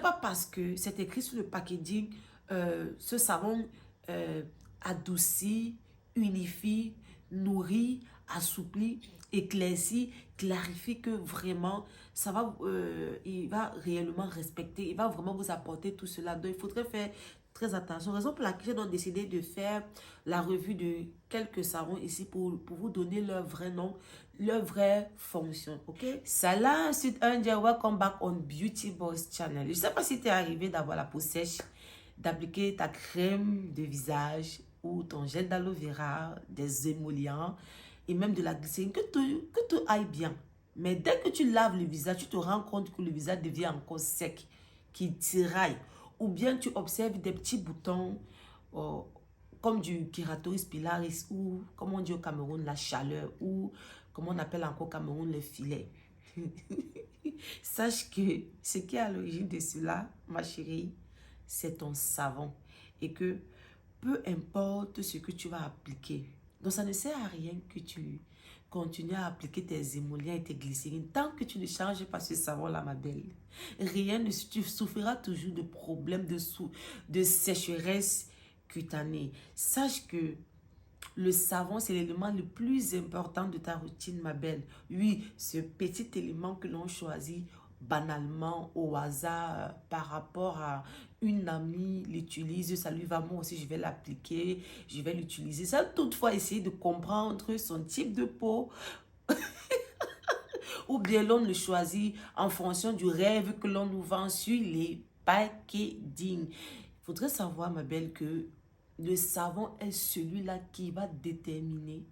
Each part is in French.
Pas parce que c'est écrit sur le packaging, ce savon adoucit, unifie, nourrit, assouplit, éclaircit, clarifie que vraiment, ça va, il va réellement respecter, il va vraiment vous apporter tout cela. Donc, il faudrait faire très attention. Raison pour laquelle j'ai donc décidé de faire la revue de quelques savons ici pour vous donner leur vrai nom, leur vraie fonction, ok? Salam, c'est Angel, welcome back on Beauty Boss Channel. Je ne sais pas si tu es arrivé d'avoir la peau sèche, d'appliquer ta crème de visage ou ton gel d'aloe vera, des émollients et même de la glycérine, que tout aille bien. Mais dès que tu laves le visage, tu te rends compte que le visage devient encore sec, qui tiraille. Ou bien tu observes des petits boutons euh, comme du keratoris pilaris ou, comme on dit au Cameroun, la chaleur ou, comme on appelle encore au Cameroun, le filet. Sache que ce qui est à l'origine de cela, ma chérie, c'est ton savon. Et que peu importe ce que tu vas appliquer, donc ça ne sert à rien que tu continues à appliquer tes émollients et tes glycérines. Tant que tu ne changes pas ce savon-là, ma belle, rien ne, tu souffriras toujours de problèmes de sécheresse cutanée. Sache que le savon, c'est l'élément le plus important de ta routine, ma belle. Oui, ce petit élément que l'on choisit banalement, au hasard, par rapport à une amie l'utilise, ça lui va, moi aussi je vais l'appliquer, je vais l'utiliser. Ça, toutefois, essayer de comprendre son type de peau, ou bien l'on le choisit en fonction du rêve que l'on nous vend sur les packaging. Il faudrait savoir, ma belle, que le savon est celui-là qui va déterminer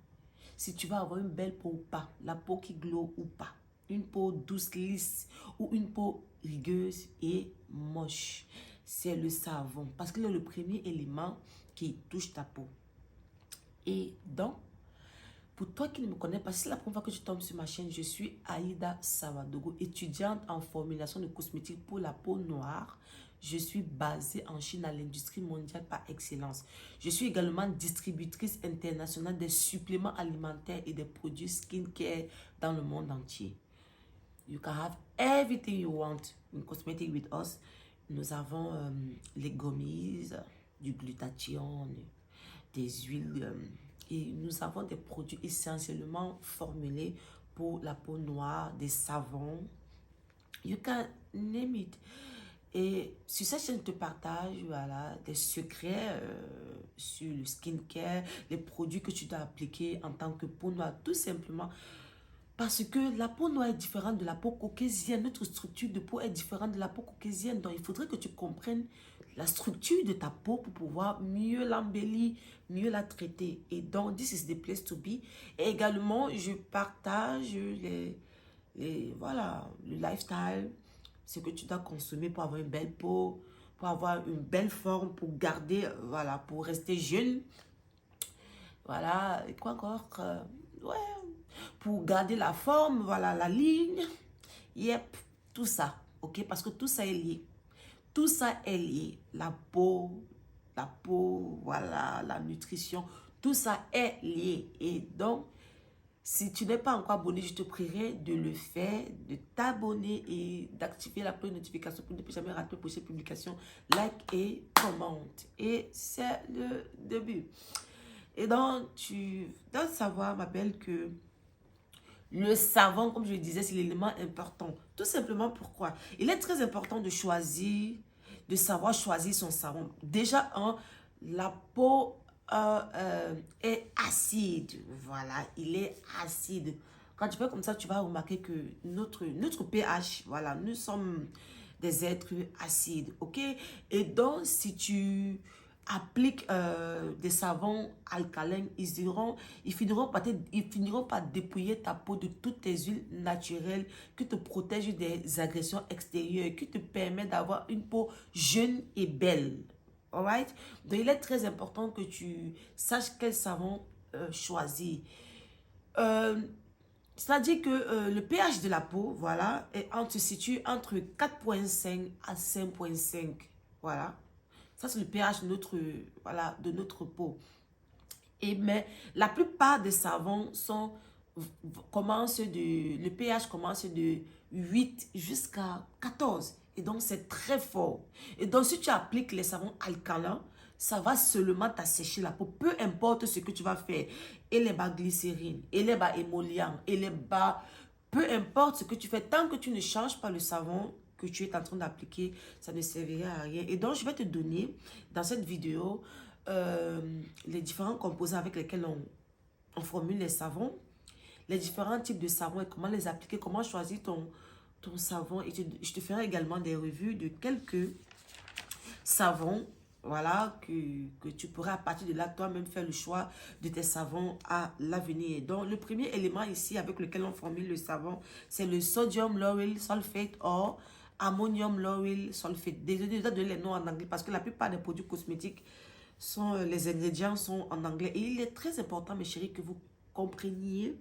si tu vas avoir une belle peau ou pas, la peau qui glow ou pas, une peau douce, lisse ou une peau rigueuse et moche. C'est le savon parce qu'il est le premier élément qui touche ta peau. Et donc, pour toi qui ne me connais pas, c'est la première fois que tu tombes sur ma chaîne, je suis Aïda Sawadogo, étudiante en formulation de cosmétiques pour la peau noire. Je suis basée en Chine à l'industrie mondiale par excellence. Je suis également distributrice internationale des suppléments alimentaires et des produits skincare dans le monde entier. You can have everything you want in cosmetic with us. Nous avons les gommises, du glutathione, des huiles et nous avons des produits essentiellement formulés pour la peau noire, des savons. You can name it. Et sur cette chaîne, je te partage voilà, des secrets sur le skincare, les produits que tu dois appliquer en tant que peau noire, tout simplement. Parce que la peau noire est différente de la peau caucasienne. Notre structure de peau est différente de la peau caucasienne. Donc, il faudrait que tu comprennes la structure de ta peau pour pouvoir mieux l'embellir, mieux la traiter. Et donc, this is the place to be. Et également, je partage voilà, le lifestyle, ce que tu dois consommer pour avoir une belle peau, pour avoir une belle forme, pour garder, voilà, pour rester jeune. Voilà, et quoi encore? Ouais, pour garder la forme, voilà, la ligne. Yep, tout ça, ok? Parce que tout ça est lié. Tout ça est lié. La peau, voilà, la nutrition, tout ça est lié. Et donc, si tu n'es pas encore abonné, je te prierai de le faire, de t'abonner et d'activer la cloche de notification pour ne plus jamais rater les prochaines publications. Like et commente. Et c'est le début. Et donc, tu dois savoir, ma belle, que le savon, comme je le disais, c'est l'élément important. Tout simplement pourquoi? Il est très important de choisir, de savoir choisir son savon. Déjà, la peau est acide. Voilà, il est acide. Quand tu fais comme ça, tu vas remarquer que notre pH, voilà, nous sommes des êtres acides, ok? Et donc, si tu appliques des savons alcalins, ils finiront par dépouiller ta peau de toutes tes huiles naturelles qui te protègent des agressions extérieures, qui te permettent d'avoir une peau jeune et belle. Alright? Donc, il est très important que tu saches quel savon choisir. C'est-à-dire que le pH de la peau, voilà, se situe entre 4,5 à 5,5. Voilà. Ça, c'est le pH de voilà, de notre peau. Mais la plupart des savons le pH commence de 8 jusqu'à 14. Et donc, c'est très fort. Et donc, si tu appliques les savons alcalins, ça va seulement t'assécher la peau. Peu importe ce que tu vas faire. Et les bas glycérine, et les bas émollient, et les bas... Peu importe ce que tu fais, tant que tu ne changes pas le savon que tu es en train d'appliquer, ça ne servira à rien. Et donc, je vais te donner, dans cette vidéo, les différents composants avec lesquels on formule les savons, les différents types de savons et comment les appliquer, comment choisir ton savon. Et je te ferai également des revues de quelques savons, voilà, que tu pourras à partir de là toi-même faire le choix de tes savons à l'avenir. Donc, le premier élément ici avec lequel on formule le savon, c'est le sodium lauryl sulfate ou ammonium lauryl sulfate. Désolé de donner les noms en anglais parce que la plupart des produits cosmétiques les ingrédients sont en anglais. Et il est très important, mes chéris, que vous compreniez,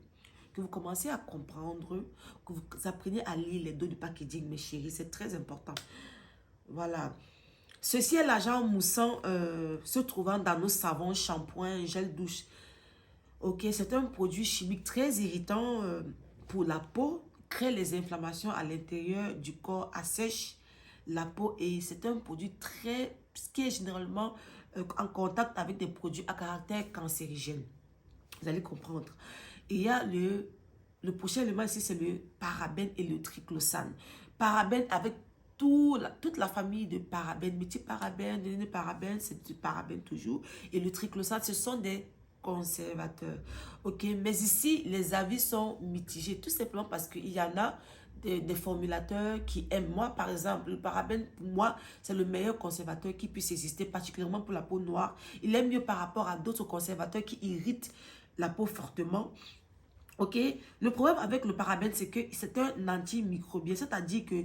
que vous commencez à comprendre, que vous appreniez à lire les dos du packaging, mes chéris. C'est très important. Voilà. Ceci est l'agent moussant se trouvant dans nos savons, shampoings, gel douche. Ok, c'est un produit chimique très irritant pour la peau, crée les inflammations à l'intérieur du corps, assèche la peau et c'est un produit qui est généralement en contact avec des produits à caractère cancérigène. Vous allez comprendre. Et il y a le prochain élément ici, c'est le parabène et le triclosane. Parabène avec toute la famille de parabènes, méthylparabène, parabène, c'est du parabène toujours. Et le triclosane, ce sont des conservateurs. Ok, mais ici, les avis sont mitigés, tout simplement parce qu'il y en a des formulateurs qui aiment. Moi, par exemple, le parabène, pour moi, c'est le meilleur conservateur qui puisse exister, particulièrement pour la peau noire. Il est mieux par rapport à d'autres conservateurs qui irritent la peau fortement. Ok, le problème avec le parabène, c'est que c'est un antimicrobien, c'est-à-dire que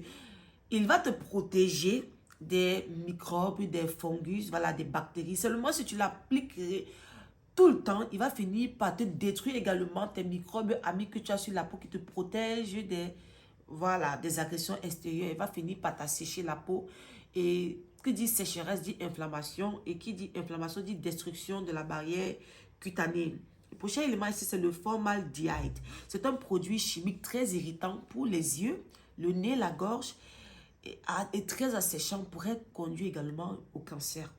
il va te protéger des microbes, des fungus, voilà, des bactéries. Seulement si tu l'appliques tout le temps, il va finir par te détruire également tes microbes amis que tu as sur la peau qui te protègent voilà, des agressions extérieures. Il va finir par t'assécher la peau. Et qui dit sécheresse dit inflammation. Et qui dit inflammation dit destruction de la barrière cutanée. Le prochain élément ici, c'est le formaldehyde. C'est un produit chimique très irritant pour les yeux, le nez, la gorge et très asséchant, pourrait conduire également au cancer.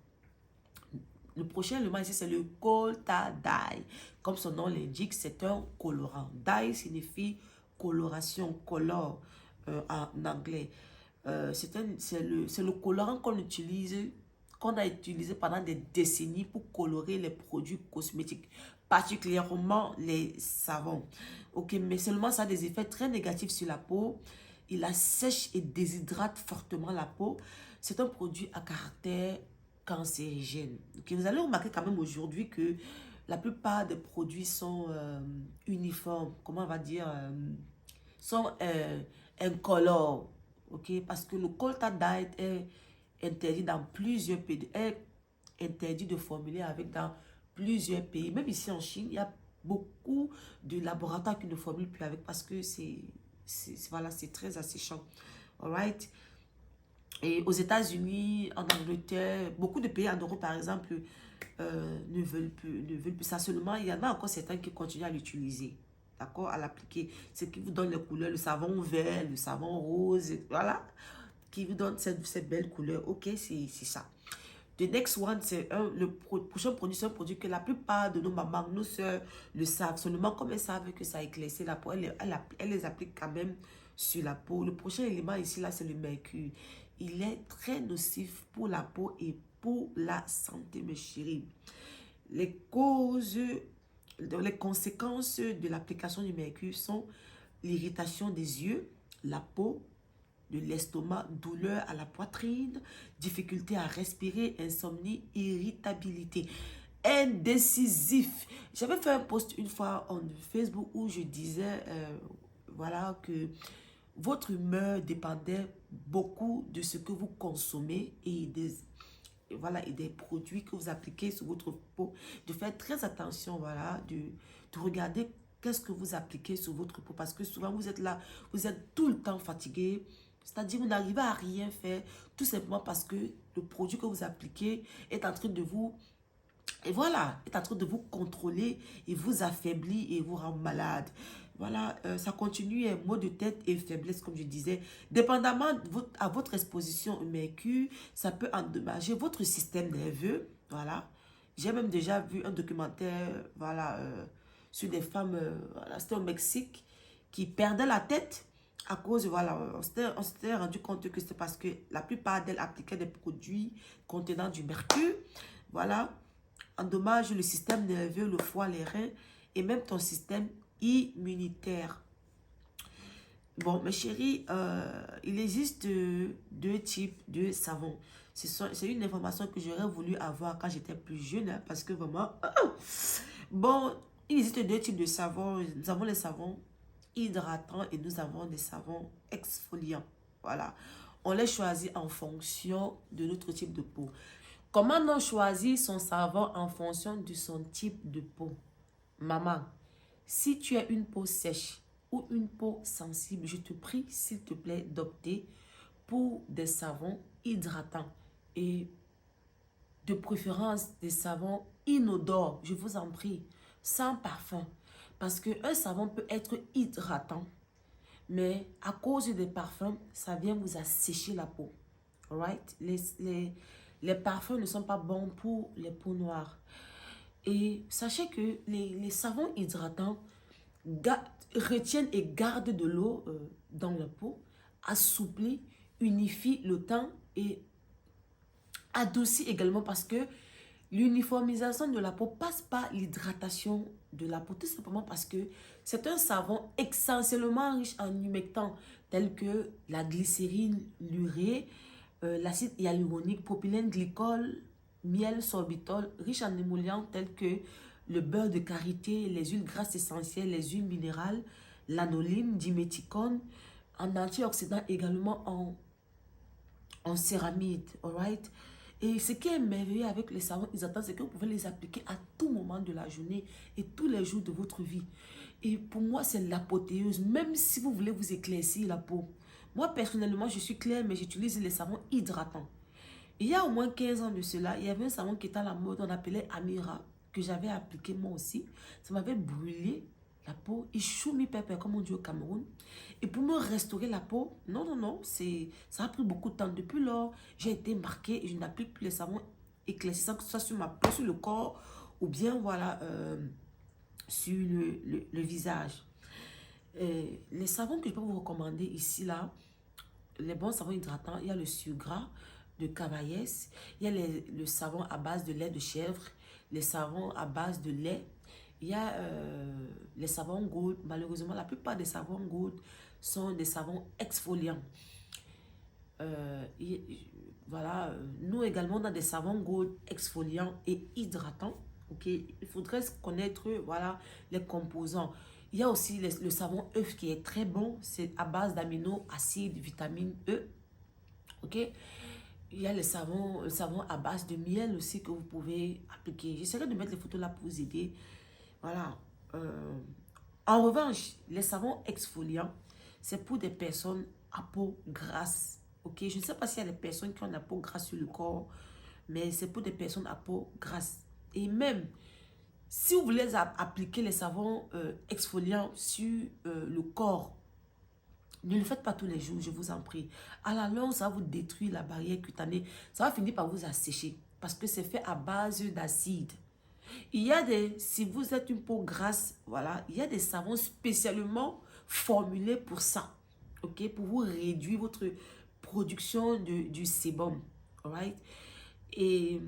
Le prochain élément ici, c'est le coltadine. Comme son nom l'indique, c'est un colorant. Dye signifie coloration, color en anglais. C'est le colorant qu'on a utilisé pendant des décennies pour colorer les produits cosmétiques, particulièrement les savons. Ok, mais seulement ça a des effets très négatifs sur la peau. Il assèche et déshydrate fortement la peau. C'est un produit à caractère cancérigène. Okay, vous allez remarquer quand même aujourd'hui que la plupart des produits sont uniformes, comment on va dire, sont incolores. Ok, parce que le coltadine est interdit dans plusieurs pays, est interdit de formuler avec dans plusieurs pays. Même ici en Chine, il y a beaucoup de laboratoires qui ne formulent plus avec parce que voilà, c'est très asséchant. Alright? Et aux États-Unis, en Angleterre, beaucoup de pays en Europe, par exemple, ne veulent plus ça. Seulement, il y en a encore certains qui continuent à l'utiliser. D'accord? À l'appliquer. Ce qui vous donne les couleurs, le savon vert, le savon rose, voilà. Qui vous donne cette belle couleur. Ok, c'est ça. The next one, c'est le prochain produit, c'est un produit que la plupart de nos mamans, nos soeurs le savent. Seulement, comme elles savent que ça éclaircit la peau, elles les appliquent quand même sur la peau. Le prochain élément ici, là, c'est le mercure. Il est très nocif pour la peau et pour la santé, mes chéris. Les conséquences de l'application du mercure sont l'irritation des yeux, la peau, de l'estomac, douleur à la poitrine, difficulté à respirer, insomnie, irritabilité, indécisif. J'avais fait un post une fois en Facebook où je disais, voilà, que votre humeur dépendait beaucoup de ce que vous consommez et voilà, et des produits que vous appliquez sur votre peau. De faire très attention, voilà, de regarder qu'est-ce que vous appliquez sur votre peau. Parce que souvent, vous êtes là, vous êtes tout le temps fatigué. C'est-à-dire, vous n'arrivez à rien faire, tout simplement parce que le produit que vous appliquez est en train de vous Et voilà, est en train de vous contrôler et vous affaiblit et vous rend malade. Voilà, ça continue, maux de tête et faiblesse, comme je disais. Dépendamment à votre exposition au mercure, ça peut endommager votre système nerveux. Voilà. J'ai même déjà vu un documentaire, voilà, sur des femmes, voilà, c'était au Mexique, qui perdaient la tête à cause, voilà, on s'était rendu compte que c'est parce que la plupart d'elles appliquaient des produits contenant du mercure. Voilà, endommage le système nerveux, le foie, les reins et même ton système immunitaire. Bon, mes chéris, il existe deux types de savons. C'est une information que j'aurais voulu avoir quand j'étais plus jeune, hein, parce que vraiment... Bon, il existe deux types de savons. Nous avons les savons hydratants et nous avons des savons exfoliants. Voilà. On les choisit en fonction de notre type de peau. Comment on choisit son savon en fonction de son type de peau? Maman, si tu as une peau sèche ou une peau sensible, je te prie, s'il te plaît, d'opter pour des savons hydratants et de préférence des savons inodores, je vous en prie, sans parfum. Parce qu'un savon peut être hydratant, mais à cause des parfums, ça vient vous assécher la peau. Alright? Les parfums ne sont pas bons pour les peaux noires. Et sachez que les savons hydratants retiennent et gardent de l'eau dans la peau, assouplissent, unifient le teint et adoucit également parce que l'uniformisation de la peau passe par l'hydratation de la peau, tout simplement parce que c'est un savon essentiellement riche en humectants tels que la glycérine, l'urée, l'acide hyaluronique, propylène glycol, miel, sorbitol, riche en émollients tels que le beurre de karité, les huiles grasses essentielles, les huiles minérales, l'anoline, diméthicone, en antioxydants également en céramide, alright? Et ce qui est merveilleux avec les savons hydratants, c'est que vous pouvez les appliquer à tout moment de la journée et tous les jours de votre vie. Et pour moi, c'est l'apothéose, même si vous voulez vous éclaircir la peau. Moi, personnellement, je suis claire, mais j'utilise les savons hydratants. Il y a au moins 15 ans de cela, il y avait un savon qui était à la mode, on appelait Amira, que j'avais appliqué moi aussi. Ça m'avait brûlé la peau, Ichoumi pepper, comme on dit au Cameroun. Et pour me restaurer la peau, non, non, non, ça a pris beaucoup de temps. Depuis lors, j'ai été marquée et je n'applique plus les savons éclaircissants, que ce soit sur ma peau, sur le corps, ou bien, voilà, sur le visage. Les savons que je peux vous recommander ici, là, les bons savons hydratants, il y a le Sugra de Cavaillès, il y a le savon à base de lait de chèvre, les savons à base de lait, il y a les savons Gold. Malheureusement, la plupart des savons Gold sont des savons exfoliants. Voilà, nous également, on a des savons Gold exfoliants et hydratants. Ok, il faudrait connaître, voilà, les composants. Il y a aussi le savon œuf qui est très bon. C'est à base d'amino-acides, vitamine E. Ok. Il y a le savon à base de miel aussi que vous pouvez appliquer. J'essaierai de mettre les photos là pour vous aider. Voilà. En revanche, les savons exfoliants, c'est pour des personnes à peau grasse. Ok. Je ne sais pas s'il y a des personnes qui ont la peau grasse sur le corps, mais c'est pour des personnes à peau grasse. Et même, si vous voulez appliquer les savons exfoliants sur le corps, ne le faites pas tous les jours, je vous en prie. À la longue, ça va vous détruire la barrière cutanée. Ça va finir par vous assécher parce que c'est fait à base d'acide. Il y a si vous êtes une peau grasse, voilà, il y a des savons spécialement formulés pour ça. Ok, pour vous réduire votre production du sébum. Alright? Et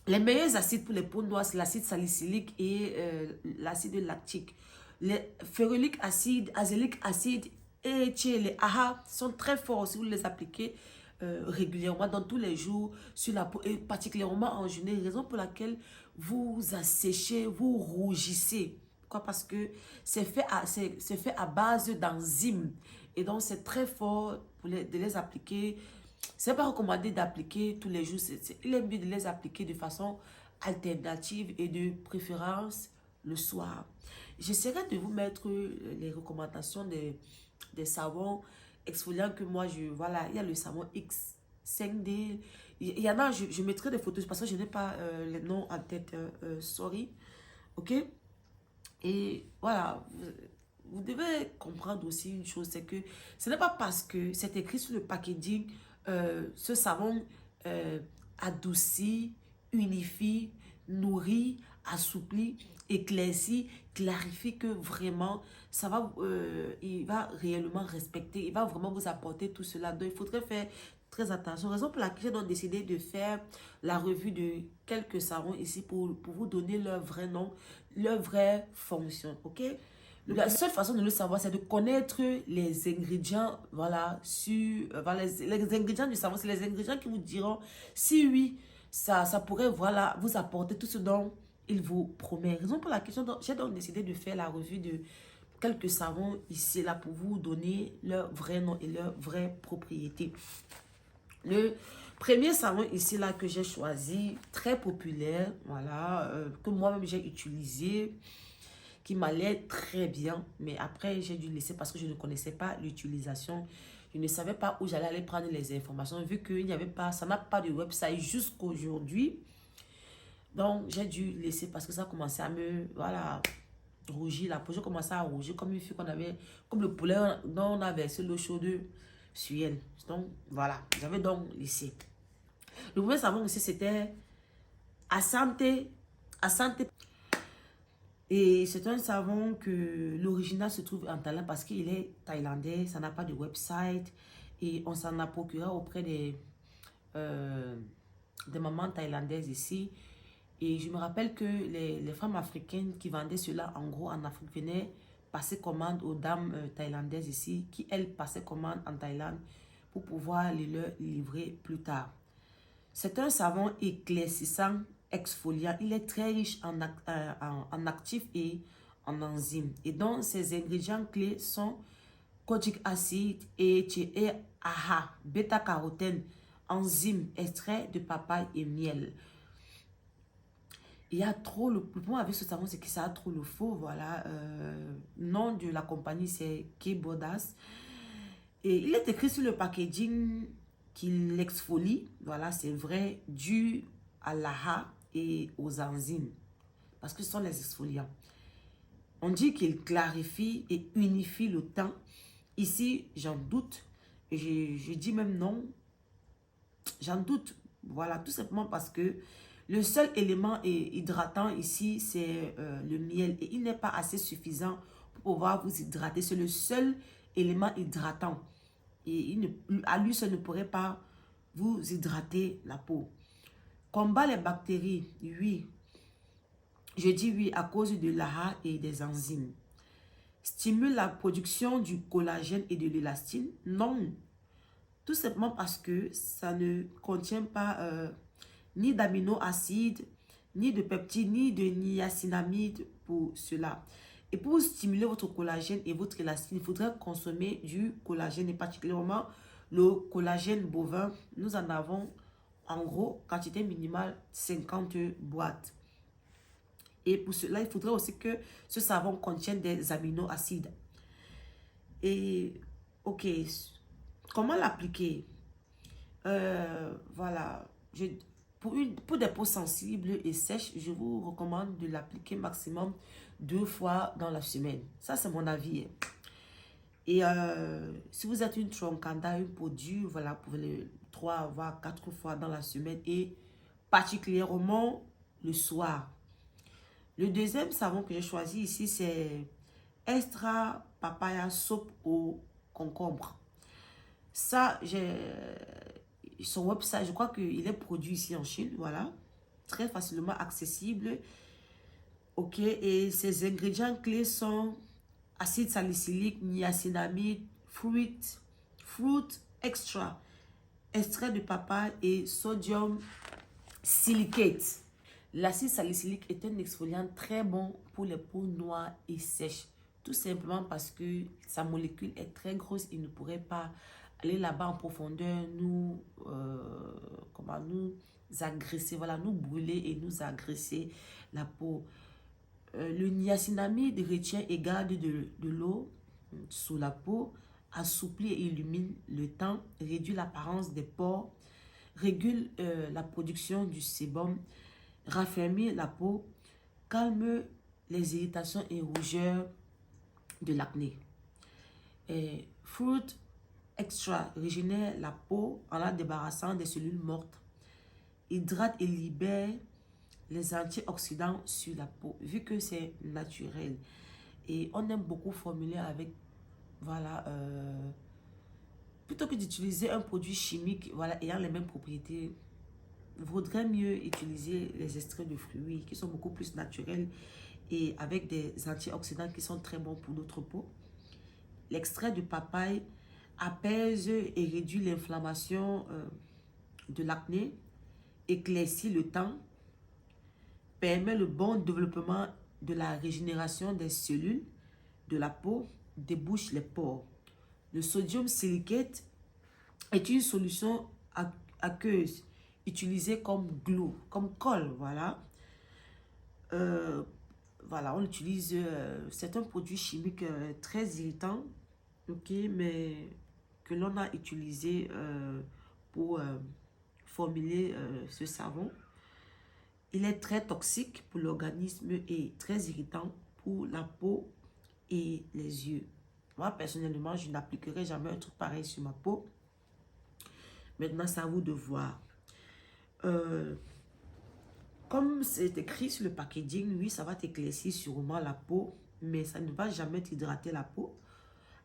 les meilleurs acides pour les peaux noires, c'est l'acide salicylique et l'acide lactique. Les férulique acide, azélique acide et les AHA sont très forts si vous les appliquez régulièrement dans tous les jours sur la peau et particulièrement en journée, raison pour laquelle vous asséchez, vous rougissez. Pourquoi? Parce que c'est fait à base d'enzymes et donc c'est très fort de les appliquer. C'est pas recommandé d'appliquer tous les jours. Il est mieux de les appliquer de façon alternative et de préférence le soir. J'essaierai de vous mettre les recommandations des savons exfoliants que moi, voilà, il y a le savon X5D, Il y en a, je mettrai des photos parce que je n'ai pas les noms en tête. Sorry. Ok? Et voilà. Vous devez comprendre aussi une chose, c'est que ce n'est pas parce que c'est écrit sur le packaging, ce savon euh, adoucit, unifie, nourrit, assouplit, éclaircit, clarifie que vraiment, ça va, il va réellement respecter, il va vraiment vous apporter tout cela. Donc, il faudrait faire très attention. Raison pour laquelle j'ai donc décidé de faire la revue de quelques savons ici pour vous donner leur vrai nom, leur vraie fonction, ok? La seule façon de le savoir, c'est de connaître les ingrédients, voilà, voilà, les ingrédients du savon. C'est les ingrédients qui vous diront si oui, ça pourrait, voilà, vous apporter tout ce dont il vous promet. Raison pour laquelle j'ai donc décidé de faire la revue de quelques savons ici, là, pour vous donner leur vrai nom et leur vraie propriété. Le premier savon ici, là, que j'ai choisi, très populaire, voilà, que moi-même j'ai utilisé, qui m'allait très bien. Mais après, j'ai dû laisser parce que je ne connaissais pas l'utilisation. Je ne savais pas où j'allais aller prendre les informations vu qu'il n'y avait pas, ça n'a pas de website jusqu'aujourd'hui. Donc, j'ai dû laisser parce que ça commençait à me, voilà, rougir. La peau, j'ai commencé à rougir comme une fille qu'on avait, comme le poulet dont on a versé l'eau chaude sur elle. Donc, voilà, j'avais donc laissé. Le premier savon aussi, c'était Asante. Asante. Et c'est un savon que l'original se trouve en Thaïlande parce qu'il est thaïlandais, ça n'a pas de website et on s'en a procuré auprès des mamans thaïlandaises ici. Et je me rappelle que les femmes africaines qui vendaient cela en gros en Afrique venaient passer commande aux dames thaïlandaises ici qui elles passaient commande en Thaïlande pour pouvoir les leur livrer plus tard. C'est un savon éclaircissant, exfoliant. Il est très riche en actifs et en enzymes. Et donc, ses ingrédients clés sont kojic acide, EHA, bêta-carotène, enzymes, extrait de papaye et miel. Il y a trop le problème avec ce savon, c'est que ça a trop le faux. Voilà. Nom de la compagnie, c'est Kebodas. Et il est écrit sur le packaging qu'il exfolie. Voilà, c'est vrai, dû à l'AHA et aux enzymes. Parce que ce sont les exfoliants. On dit qu'il clarifie et unifie le teint. Ici, j'en doute. Je dis même non. J'en doute. Voilà, tout simplement parce que le seul élément hydratant ici, c'est le miel. Et il n'est pas assez suffisant pour pouvoir vous hydrater. C'est le seul élément hydratant. Et à lui, ça ne pourrait pas vous hydrater la peau. Combat les bactéries, oui. Je dis oui à cause de l'AHA et des enzymes. Stimule la production du collagène et de l'élastine, non. Tout simplement parce que ça ne contient pas ni d'aminoacides, ni de peptides, ni de niacinamide pour cela. Et pour stimuler votre collagène et votre élastine, il faudrait consommer du collagène et particulièrement le collagène bovin. Nous en avons en gros quantité minimale 50 boîtes. Et pour cela, il faudrait aussi que ce savon contienne des aminoacides. Et ok, comment l'appliquer? Voilà, pour des peaux sensibles et sèches, je vous recommande de l'appliquer maximum 2 fois dans la semaine. Ça, c'est mon avis. Et si vous êtes une troncanda, une peau dure, voilà, pour les 3 voire 4 fois dans la semaine et particulièrement le soir. Le deuxième savon que j'ai choisi ici, c'est Extra Papaya Soap au concombre. Ça, son website, je crois qu'il est produit ici en Chine, voilà. Très facilement accessible. Ok, et ses ingrédients clés sont acide salicylique, niacinamide, fruit extra, extrait de papaye et sodium silicate. L'acide salicylique est un exfoliant très bon pour les peaux noires et sèches. Tout simplement parce que sa molécule est très grosse. Il ne pourrait pas aller là-bas en profondeur, nous agresser, voilà, nous brûler et nous agresser la peau. Le niacinamide retient et garde de l'eau sous la peau, assouplit et illumine le teint, réduit l'apparence des pores, régule la production du sébum, raffermit la peau, calme les irritations et rougeurs de l'acné. Fruit Extra régénère la peau en la débarrassant des cellules mortes, hydrate et libère les antioxydants sur la peau, vu que c'est naturel. Et on aime beaucoup formuler avec, voilà, plutôt que d'utiliser un produit chimique, voilà, ayant les mêmes propriétés, il vaudrait mieux utiliser les extraits de fruits qui sont beaucoup plus naturels et avec des antioxydants qui sont très bons pour notre peau. L'extrait de papaye apaise et réduit l'inflammation de l'acné, éclaircit le teint, permet le bon développement de la régénération des cellules de la peau, débouche les pores. Le sodium silicate est une solution aqueuse utilisée comme glue, comme colle, voilà. Voilà, on utilise, c'est un produit chimique très irritant, ok, mais que l'on a utilisé pour formuler ce savon. Il est très toxique pour l'organisme et très irritant pour la peau et les yeux. Moi, personnellement, je n'appliquerai jamais un truc pareil sur ma peau. Maintenant, c'est à vous de voir. Comme c'est écrit sur le packaging, oui, ça va t'éclaircir sûrement la peau, mais ça ne va jamais t'hydrater la peau.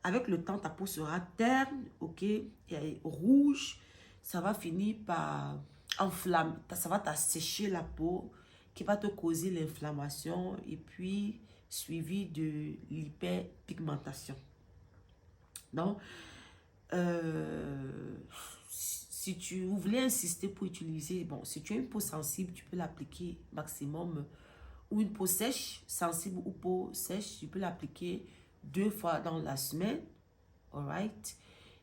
Avec le temps, ta peau sera terne, ok, et rouge. Ça va finir par enflammer, ça va t'assécher la peau, qui va te causer l'inflammation et puis suivi de l'hyperpigmentation. Donc, si tu voulais insister pour utiliser, bon, si tu as une peau sensible, tu peux l'appliquer maximum, ou une peau sèche, sensible ou peau sèche, tu peux l'appliquer 2 fois dans la semaine, alright?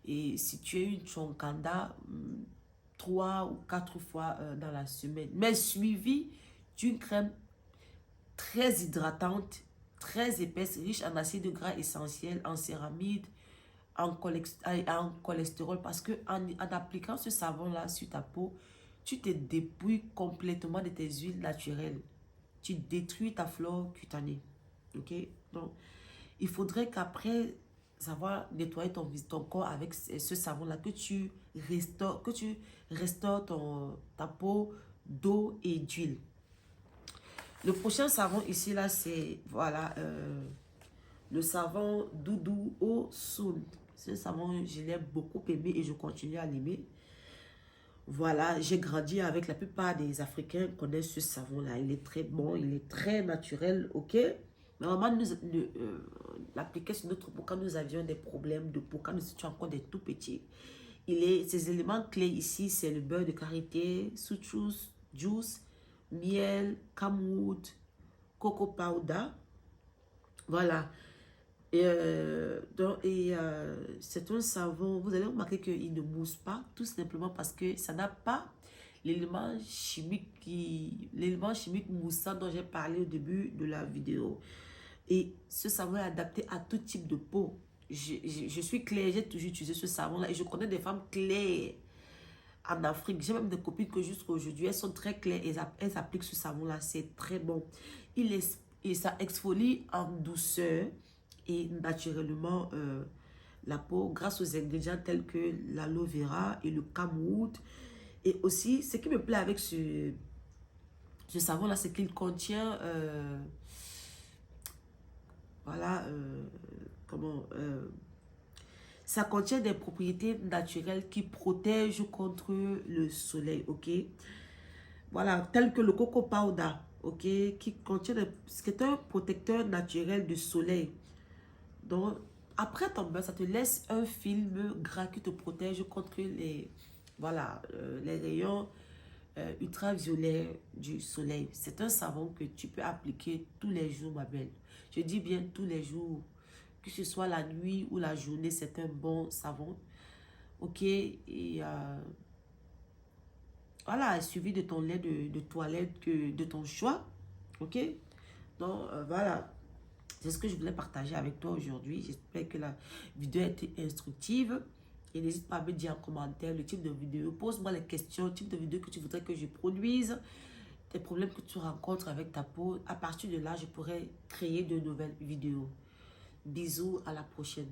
Et si tu as une chonkanda, 3 ou 4 fois dans la semaine, mais suivi d'une crème très hydratante, très épaisse, riche en acides gras essentiels, en céramide, en cholestérol, parce que en appliquant ce savon-là sur ta peau, tu te dépouilles complètement de tes huiles naturelles. Tu détruis ta flore cutanée. Ok? Donc, il faudrait qu'après avoir nettoyé ton corps avec ce savon-là, que tu restaures ta peau d'eau et d'huile. Le prochain savon ici, là, c'est, voilà, le savon Doudou au Soul. Ce savon, je l'ai beaucoup aimé et je continue à l'aimer. Voilà, j'ai grandi avec la plupart des Africains connaissent ce savon-là. Il est très bon, il est très naturel, ok? Mais maman nous l'appliquait sur notre peau quand nous avions des problèmes de peau, quand nous étions encore des tout petits. Ces éléments clés ici, c'est le beurre de karité, citrus juice, miel, camwood, coco powder. Voilà. C'est un savon, vous allez remarquer qu'il ne mousse pas, tout simplement parce que ça n'a pas l'élément chimique moussant dont j'ai parlé au début de la vidéo. Et ce savon est adapté à tout type de peau. Je suis claire, j'ai toujours utilisé ce savon-là et je connais des femmes claires en Afrique. J'ai même des copines que jusqu'à aujourd'hui, elles sont très claires et elles appliquent ce savon-là. C'est très bon. Et ça exfolie en douceur et naturellement la peau grâce aux ingrédients tels que l'aloe vera et le camwood. Et aussi, ce qui me plaît avec ce savon-là, c'est qu'il contient, voilà, ça contient des propriétés naturelles qui protègent contre le soleil, ok? Voilà, tel que le coco powder, ok? Qui contient, ce qui est un protecteur naturel du soleil. Donc, après ton bain, ça te laisse un film gras qui te protège contre voilà, les rayons ultraviolets du soleil. C'est un savon que tu peux appliquer tous les jours, ma belle. Je dis bien tous les jours. Que ce soit la nuit ou la journée, c'est un bon savon. Ok? Et voilà, suivi de ton lait de toilette, de ton choix. Ok? Donc, voilà. C'est ce que je voulais partager avec toi aujourd'hui. J'espère que la vidéo a été instructive. Et n'hésite pas à me dire en commentaire le type de vidéo. Pose-moi les questions, le type de vidéo que tu voudrais que je produise. Des problèmes que tu rencontres avec ta peau. À partir de là, je pourrais créer de nouvelles vidéos. Bisous, à la prochaine.